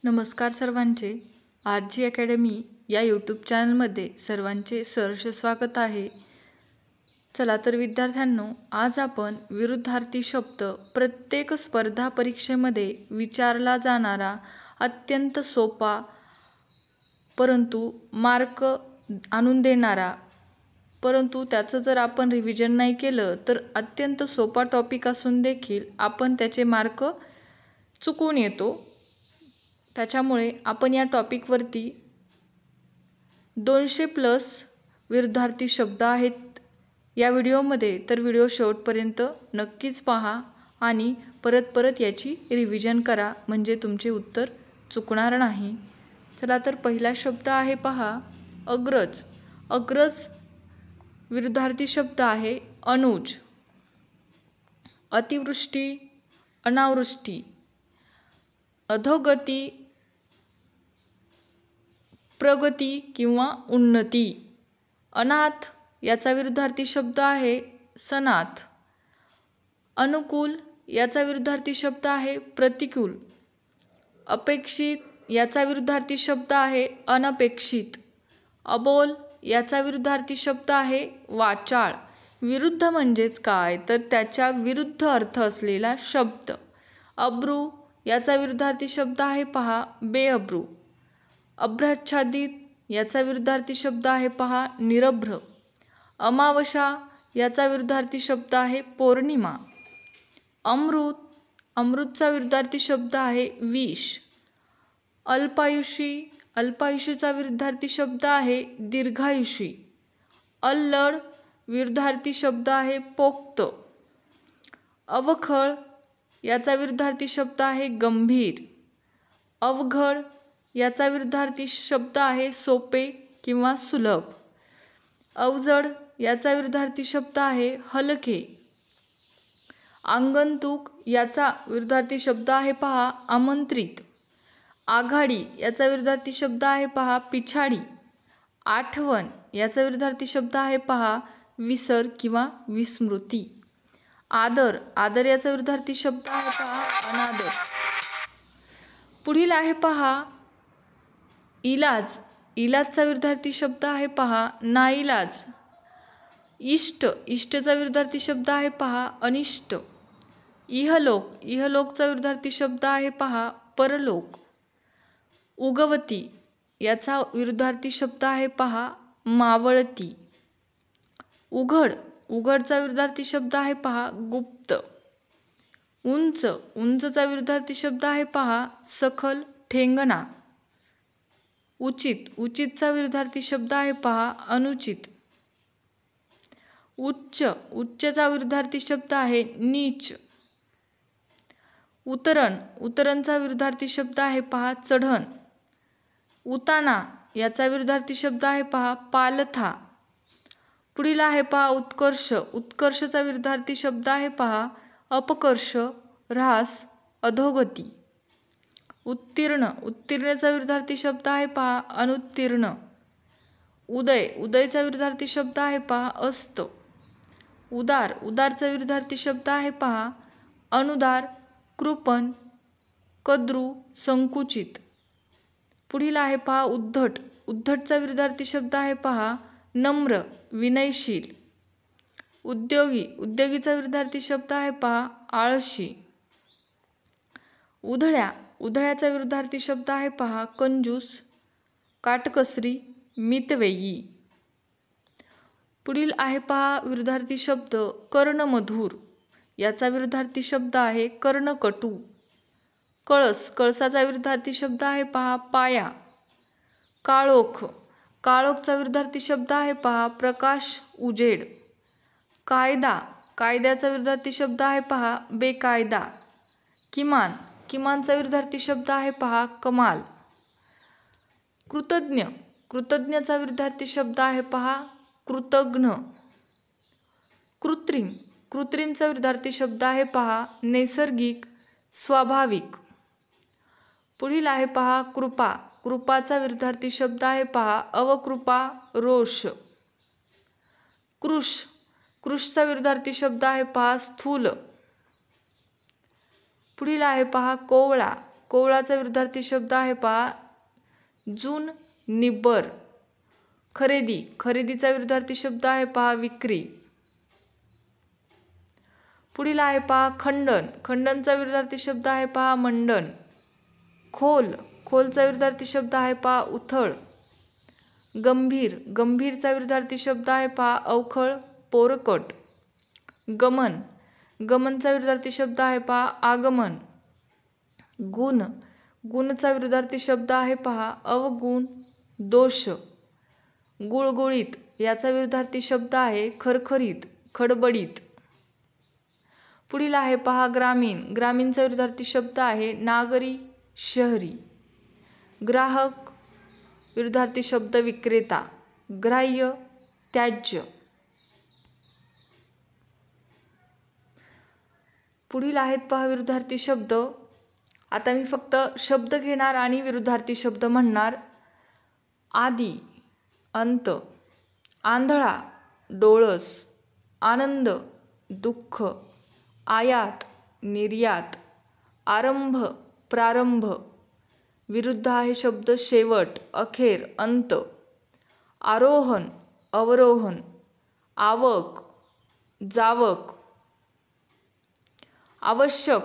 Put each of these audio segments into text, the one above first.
नमस्कार सर्वांचे. RG academy या यूट्यूब चॅनलमध्ये सर्वांचे सहर्ष स्वागत आहे. चला तर विद्यार्थ्यांनो, आज आपण विरुद्धार्थी शब्द प्रत्येक स्पर्धा परीक्षेमध्ये विचारला जाणारा अत्यंत सोपा परंतु मार्क आणून देणारा, परंतु त्याचं जर आपण रिव्हिजन नाही केलं तर अत्यंत सोपा टॉपिक असून देखील आपण त्याचे मार्क चुकून येतो. त्याच्यामुळे आपण या टॉपिकवरती 200+ विरुद्धार्थी शब्द आहेत या व्हिडिओमध्ये, तर व्हिडिओ शेवटपर्यंत नक्कीच पहा आणि परत याची रिव्हिजन करा, म्हणजे तुमचे उत्तर चुकणार नाही. चला तर पहिला शब्द आहे पहा, अग्रज. अग्रज विरुद्धार्थी शब्द आहे अनुज. अतिवृष्टी, अनावृष्टी. अधोगती, प्रगती किंवा उन्नती. अनाथ याचा विरुद्धार्थी शब्द आहे सनाथ. अनुकूल याचा विरुद्धार्थी शब्द आहे प्रतिकूल. अपेक्षित याचा विरुद्धार्थी शब्द आहे अनपेक्षित. अबोल याचा विरुद्धार्थी शब्द आहे वाचाळ. विरुद्ध म्हणजेच काय, तर त्याच्या विरुद्ध अर्थ असलेला शब्द. अब्रू याचा विरुद्धार्थी शब्द आहे पहा बेअब्रू. अभ्राच्छादित याचा विरुद्धार्थी शब्द आहे पहा निरभ्र. अमावस्या याचा विरुद्धार्थी शब्द आहे पौर्णिमा. अमृत, अमृतचा विरुद्धार्थी शब्द आहे विष. अल्पायुषी, अल्पायुषीचा विरुद्धार्थी शब्द आहे दीर्घायुषी. अल्लड विरुद्धार्थी शब्द आहे पोक्त. अवखळ याचा विरुद्धार्थी शब्द आहे गंभीर. अवघड याचा विरुद्धार्थी शब्द आहे सोपे किंवा सुलभ. अवजड याचा विरुद्धार्थी शब्द आहे हलके. आगंतुक याचा विरुद्धार्थी शब्द आहे पहा आमंत्रित. आघाडी याचा विरुद्धार्थी शब्द आहे पहा पिछाडी. आठवण याचा विरुद्धार्थी शब्द आहे पहा विसर किंवा विस्मृती. आदर, आदर याचा विरुद्धार्थी शब्द आहे पहा अनादर. पुढील आहे पहा इलाज. इलाजचा विरुद्धार्थी शब्द आहे पहा नाईलाज. इष्ट, इष्टचा विरुद्धार्थी शब्द आहे पहा अनिष्ट. इहलोक, इहलोकचा विरुद्धार्थी शब्द आहे पहा परलोक. उगवती याचा विरुद्धार्थी शब्द आहे पहा मावळती. उघड, उघडचा विरुद्धार्थी शब्द आहे पहा गुप्त. उंच, उंचचा विरुद्धार्थी शब्द आहे पहा सखल ठेंगणा. उचित, उचितचा विरुद्धार्थी शब्द आहे पहा अनुचित. उच्च, उच्चचा विरुद्धार्थी शब्द आहे नीच. उतरण, उतरणचा विरुद्धार्थी शब्द आहे पहा चढण. उताना याचा विरुद्धार्थी शब्द आहे पहा पालथा. पुढील आहे पहा उत्कर्ष. उत्कर्षचा विरुद्धार्थी शब्द आहे पहा अपकर्ष, ऱ्हास, अधोगती. उत्तीर्ण, उत्तीर्णचा विरुद्धार्थी शब्द आहे पहा अनुत्तीर्ण. उदय, उदयचा विरुद्धार्थी शब्द आहे पहा अस्त. उदार, उदारचा विरुद्धार्थी शब्द आहे पहा अनुदार, कृपण, कद्रू, संकुचित. पुढील आहे पहा उद्धट. उद्धटचा विरुद्धार्थी शब्द आहे पहा नम्र, विनयशील. उद्योगी, उद्योगीचा विरुद्धार्थी शब्द आहे पहा आळशी. उधळ्या, उधळ्याचा विरुद्धार्थी शब्द आहे पहा कंजूस, काटकसरी, मितव्ययी. पुढील आहे पहा विरुद्धार्थी शब्द कर्णमधुर. याचा विरुद्धार्थी शब्द आहे कर्णकटू. कळस, कळसाचा विरुद्धार्थी शब्द आहे पहा पाया. काळोख, काळोखचा विरुद्धार्थी शब्द आहे पहा प्रकाश, उजेड. कायदा, कायद्याचा विरुद्धार्थी शब्द आहे पहा बेकायदा. किमान, किमानचा विरुद्धार्थी शब्द आहे पहा कमाल. कृतज्ञ, कृतज्ञचा विरुद्धार्थी शब्द आहे पहा कृतघ्न. कृत्रिम, कृत्रिमचा विरुद्धार्थी शब्द आहे पहा नैसर्गिक, स्वाभाविक. पुढील आहे पहा कृपा. कृपाचा विरुद्धार्थी शब्द आहे पहा अवकृपा, रोष. कृश, कृशचा विरुद्धार्थी शब्द आहे पहा स्थूल. पुढील आहे पहा कोवळा. कोवळाचा विरुद्धार्थी शब्द आहे पहा जून निब्बर. खरेदी, खरेदीचा विरुद्धार्थी शब्द आहे पहा विक्री. पुढील आहे पहा खंडन, खंडनचा विरुद्धार्थी शब्द आहे पहा मंडन. खोल, खोलचा विरुद्धार्थी शब्द आहे पहा उथळ. गंभीर, गंभीरचा विरुद्धार्थी शब्द आहे पहा अवखळ पोरकट. गमन, गमनचा विरुद्धार्थी शब्द आहे पहा आगमन. गुण, गुणचा विरुद्धार्थी शब्द आहे पहा अवगुण दोष. गुळगुळीत याचा विरुद्धार्थी शब्द आहे खरखरीत खडबडीत. पुढील आहे पहा ग्रामीण, ग्रामीणचा विरुद्धार्थी शब्द आहे नागरी शहरी. ग्राहक विरुद्धार्थी शब्द विक्रेता. ग्राह्य त्याज्य. पुढील आहेत पहा विरुद्धार्थी शब्द. आता मी फक्त शब्द घेणार आणि विरुद्धार्थी शब्द म्हणणार. आदी अंत. आंधळा डोळस. आनंद दुःख. आयात निर्यात. आरंभ प्रारंभ. विरुद्ध आहे शब्द शेवट अखेर अंत. आरोहण अवरोहण. आवक जावक. आवश्यक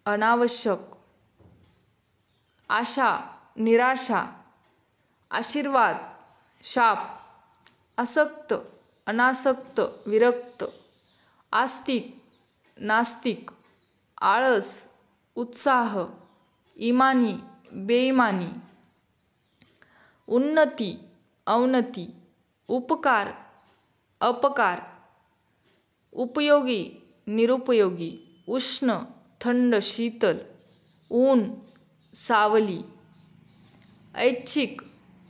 अनावश्यक. आशा निराशा. आशीर्वाद शाप. आसक्त अनासक्त विरक्त. आस्तिक नास्तिक. आळस उत्साह. इमानी बेईमानी. उन्नती अवनती. उपकार अपकार. उपयोगी निरुपयोगी. उष्ण थंड शीतल. ऊन सावली. ऐच्छिक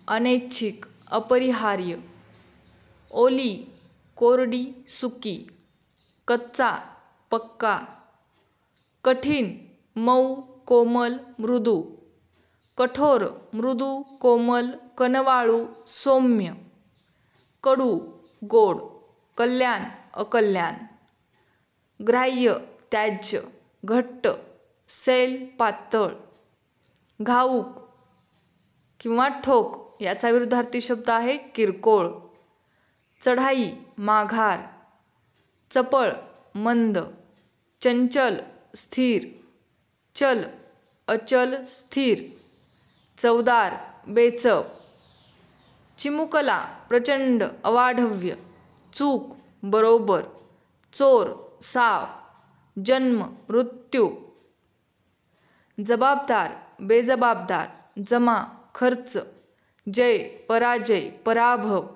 अनैच्छिक अपरिहार्य. ओली कोरडी सुकी. कच्चा पक्का. कठीण मऊ कोमल मृदू. कठोर मृदू कोमल कनवाळू सौम्य. कडू गोड. कल्याण अकल्याण. ग्राह्य त्याज्य. घट्ट सैल पातळ. घाऊक किंवा ठोक याचा विरुद्धार्थी शब्द आहे किरकोळ. चढाई माघार. चपळ मंद. चंचल स्थिर. चल अचल स्थिर. चवदार बेचव. चिमुकला प्रचंड अवाढव्य. चूक बरोबर. चोर साव. जन्म मृत्यू. जबाबदार बेजबाबदार. जमा खर्च. जय पराजय पराभव.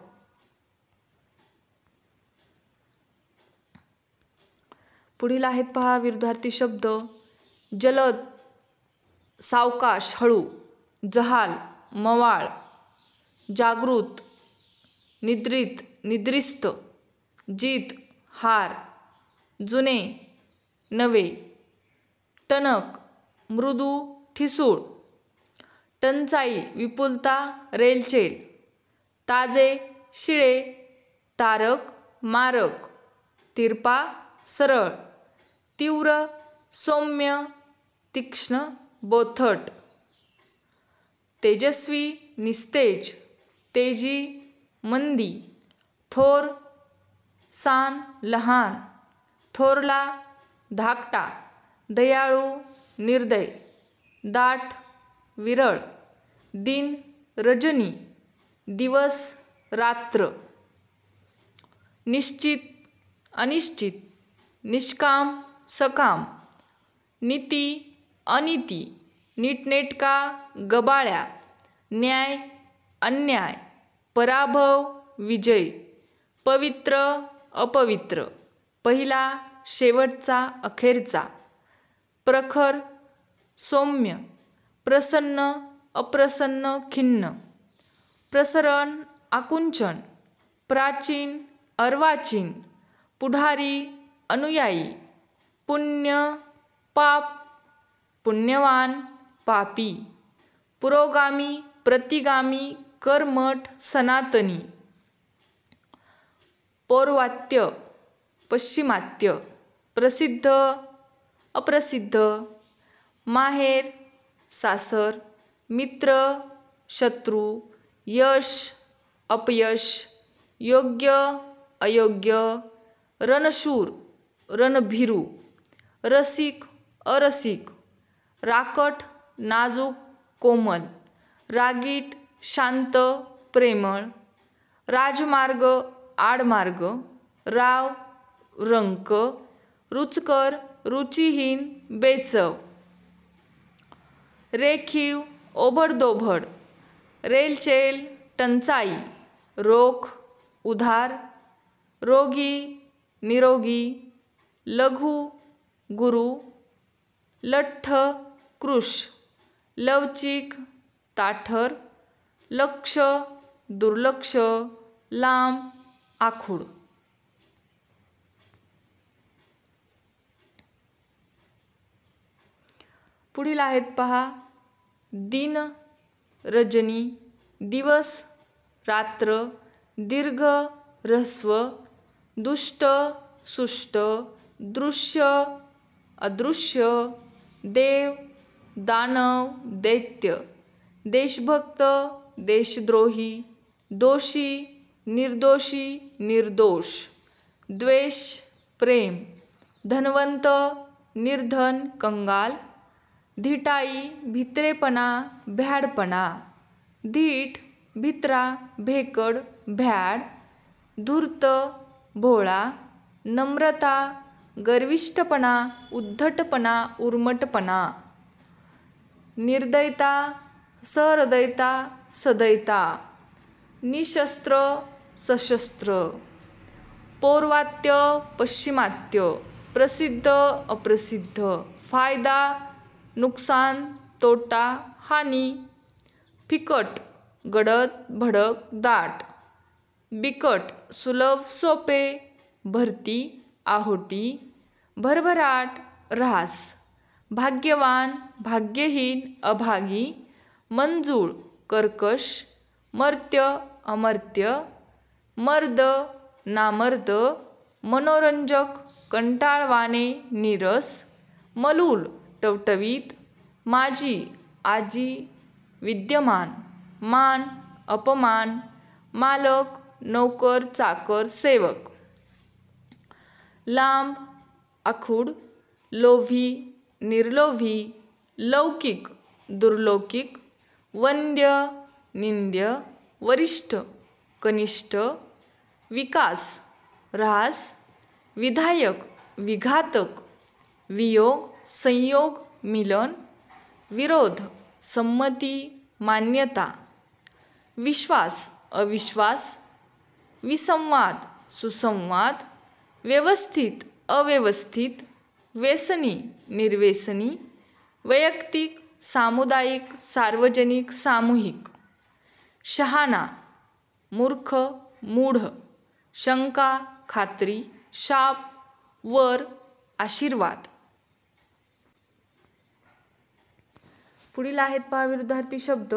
पुढील आहेत पहा विरुद्धार्थी शब्द. जलद सावकाश हळू. जहाल मवाळ. जागृत निद्रित निद्रिस्त. जीत हार. जुने नवे. टणक मृदू ठिसूळ. टंचाई विपुलता रेलचेल. ताजे शिळे. तारक मारक. तिरपा सरळ. तीव्र सौम्य तीक्ष्ण बोथट. तेजस्वी निस्तेज. तेजी मंदी. थोर सान लहान. थोरला धाकटा. दयाळू निर्दय. दाट विरळ. दिन रजनी. दिवस रात्र. निश्चित अनिश्चित. निष्काम सकाम. नीती अनिती. नीटनेटका गबाळ्या. न्याय अन्याय. पराभव विजय. पवित्र अपवित्र. पहिला शेवटचा अखेरचा. प्रखर सौम्य. प्रसन्न अप्रसन्न खिन्न. प्रसरण आकुंचन. प्राचीन अर्वाचीन. पुढारी अनुयायी. पुण्य पाप. पुण्यवान पापी. पुरोगामी प्रतिगामी कर्मठ सनातनी. पौर्वात्य पश्चिमात्य. प्रसिद्ध अप्रसिद्ध. माहेर सासर, मित्र, शत्रू, यश, अपयश, योग्य, अयोग्य, रणशूर, रणभीरू, रसिक, अरसिक, राकट, नाजूक, कोमल, रागीट, शांत, प्रेमळ, राजमार्ग, आडमार्ग, राव, रंक, रुचकर, रुचिहीन, बेचव, रेखीव, ओबडदोबड, रेलचेल, टंचाई, रोख, उधार, रोगी, निरोगी, लघु, गुरु, लठ्ठ, कृश, लवचिक, ताठर, लक्ष, दुर्लक्ष, लांब, आखूड. पुढील आहेत पहा. दिन, रजनी, दिवस, रात्र, दीर्घ, ऱ्हस्व, दुष्ट, सुष्ट, दृश्य, अदृश्य, देव, दानव, दैत्य, देशभक्त, देशद्रोही, दोषी, निर्दोषी, निर्दोष, द्वेष, प्रेम, धनवंत, निर्धन, कंगाल, धिटाई, भित्रेपणा, भ्याडपणा, धीट, भित्रा, भेकड, भ्याड, धूर्त, भोळा, नम्रता, गर्विष्ठपणा, उद्धटपणा, उर्मटपणा, निर्दयता, सहृदयता, सदयता, निशस्त्र, सशस्त्र, पौर्वात्य, पश्चिमात्य, प्रसिद्ध, अप्रसिद्ध, फायदा, नुकसान, तोटा, हानी, फिकट, गडद, भडक, दाट, बिकट, सुलभ, सोपे, भरती, आहोटी, भरभराट, ऱ्हास, भाग्यवान, भाग्यहीन, अभागी, मंजूळ, कर्कश, मर्त्य, अमर्त्य, मर्द, नामर्द, मनोरंजक, कंटाळवाणे, नीरस, मलूल, टवटवीत, माजी, आजी, विद्यमान, मान, अपमान, मालक, नौकर, चाकर, सेवक, लांब, आखूड, लोभी, निर्लोभी, लौकिक, दुर्लौकिक, वंद्य, निंद्य, वरिष्ठ, कनिष्ठ, विकास, ऱ्हास, विधायक, विघातक, वियोग, संयोग, मिलन, विरोध, संमती, मान्यता, विश्वास, अविश्वास, विसंवाद, सुसंवाद, व्यवस्थित, अव्यवस्थित, व्यसनी, निर्व्यसनी, वैयक्तिक, सामुदायिक, सार्वजनिक, सामूहिक, शहाणा, मूर्ख, मूढ, शंका, खात्री, शाप, वर, आशीर्वाद. पुढील आहेत पहा विरुद्धार्थी शब्द.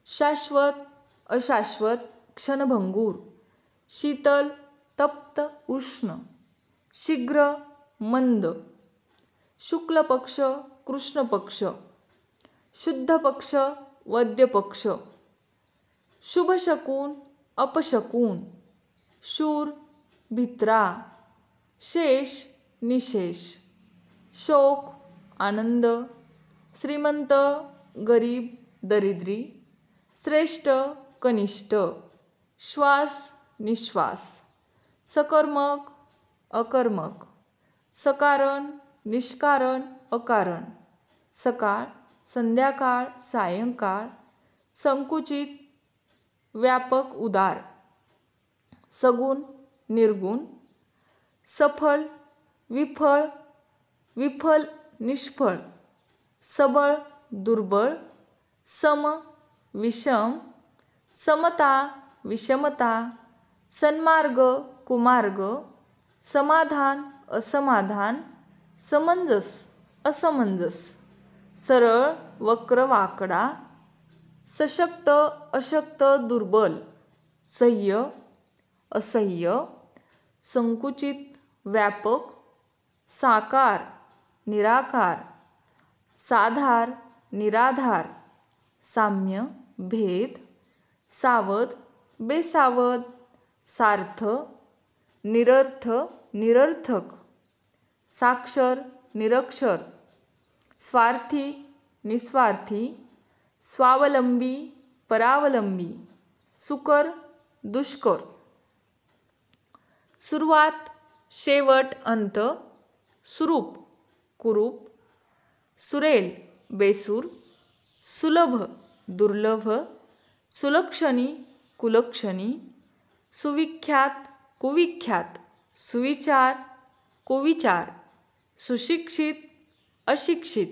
शाश्वत, अशाश्वत, क्षणभंगूर, शीतल, तप्त, उष्ण, शीघ्र, मंद, शुक्ल पक्ष, कृष्ण पक्ष, शुद्ध पक्ष, वद्य पक्ष, शुभ शकून, अपशकून, शूर, भित्रा, शेष, निशेष, शोक, आनंद, श्रीमंत, गरीब, दरिद्री, श्रेष्ठ, कनिष्ठ, श्वास, निश्वास, सकर्मक, अकर्मक, सकारण, निष्कारण, अकारण, सकाळ, संध्याकाळ, सायंकाळ, संकुचित, व्यापक, उदार, सगुण, निर्गुण, सफल, विफळ, विफल, निष्फळ, सबळ, दुर्बळ, सम, विषम, समता, विषमता, सन्मार्ग, कुमार्ग, समाधान, असमाधान, समंजस, असमंजस, सरळ, वक्र, वाकडा, सशक्त, अशक्त, दुर्बल, सह्य, असह्य, संकुचित, व्यापक, साकार, निराकार, साधार निराधार, साम्य भेद, सावध बेसावध, सार्थ निरर्थ निरर्थक, साक्षर निरक्षर, स्वार्थी निस्वार्थी, स्वावलंबी परावलंबी, सुकर दुष्कर, सुरुवात शेवट अंत, सुरूप कुरूप, सुरेल बेसूर, सुलभ दुर्लभ, सुलक्षणी कुलक्षणी, सुविख्यात कुविख्यात, सुविचार कुविचार, सुशिक्षित अशिक्षित,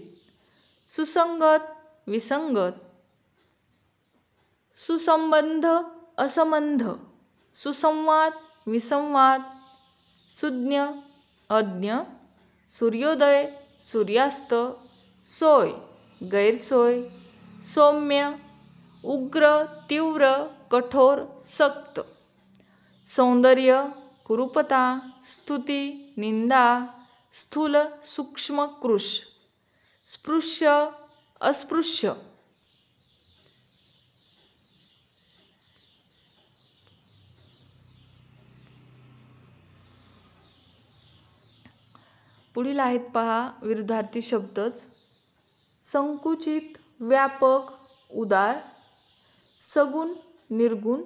सुसंगत विसंगत, सुसंबंध असंबंध, सुसंवाद विसंवाद, सुज्ञ अज्ञ, सूर्योदय सूर्यास्त, सोय गैरसोय, सौम्य उग्र तीव्र कठोर सक्त, सौंदर्य कुरूपता, स्तुती निंदा, स्थूल सूक्ष्म कृश, स्पृश्य अस्पृश्य, पुढील आहेत पहा विरुद्धार्थी शब्दच. संकुचित व्यापक उदार, सगुण निर्गुण,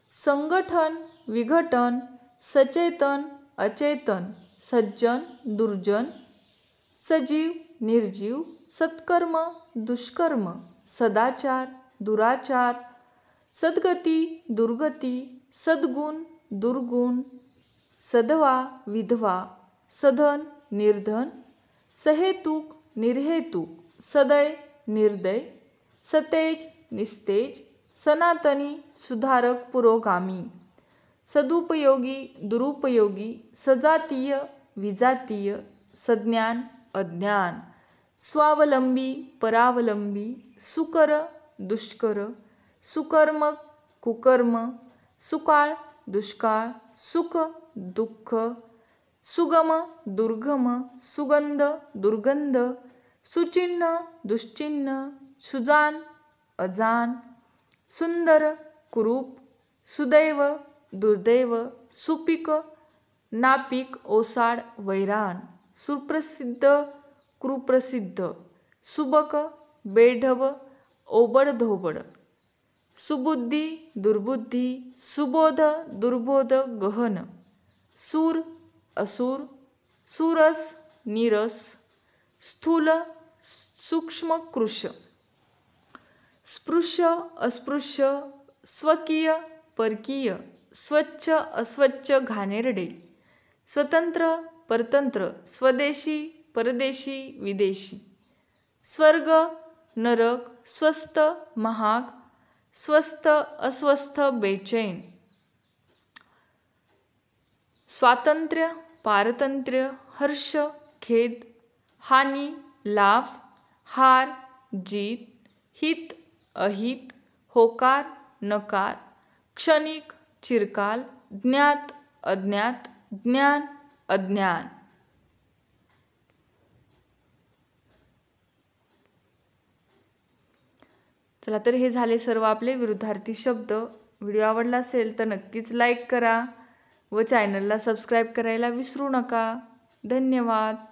संगठन विघटन, सचेतन अचेतन, सज्जन दुर्जन, सजीव निर्जीव, सत्कर्म दुष्कर्म, सदाचार दुराचार, सद्गती दुर्गती, सद्गुण दुर्गुण, सधवा विधवा, सधन निर्धन, सहेतुक निर्हेतुक, सदय निर्दय, सतेज निस्तेज, सनातनी सुधारक पुरोगामी, सदुपयोगी दुरुपयोगी, सजातीय विजातीय, सज्ञान अज्ञान, स्वावलंबी परावलंबी, सुकर दुष्कर, सुकर्म कुकर्म, सुकाळ दुष्काळ, सुख दुःख, सुगम दुर्गम, सुगंध दुर्गंध, सुचिन्ह दुश्चिन्ह, सुजान अजान, सुंदर कुरूप, सुदैव दुर्दैव, सुपीक नापीक ओसाड वैराण, सुप्रसिद्ध कुप्रसिद्ध, सुबक बेढब ओबड धोबड, सुबुद्धी दुर्बुद्धी, सुबोध दुर्बोध गहन, सूर असुर, सुरस नीरस, स्थूल सूक्ष्म कृश, स्पृश्य अस्पृश्य, स्वकीय परकीय, स्वच्छ अस्वच्छ घाणेरडे, स्वतंत्र परतंत्र, स्वदेशी परदेशी विदेशी, स्वर्ग नरक, स्वस्त महाग, स्वस्थ अस्वस्थ बेचैन, स्वातंत्र्य पारतंत्र्य, हर्ष खेद, हानी लाभ, हार जीत, हित अहित, होकार नकार, क्षणिक चिरकाल, ज्ञात अज्ञात, ज्ञान अज्ञान. चला तर हे झाले सर्व आपले विरुद्धार्थी शब्द. व्हिडिओ आवडला असेल तर नक्कीच लाईक करा व चॅनलला सबस्क्राईब करायला विसरू नका. धन्यवाद.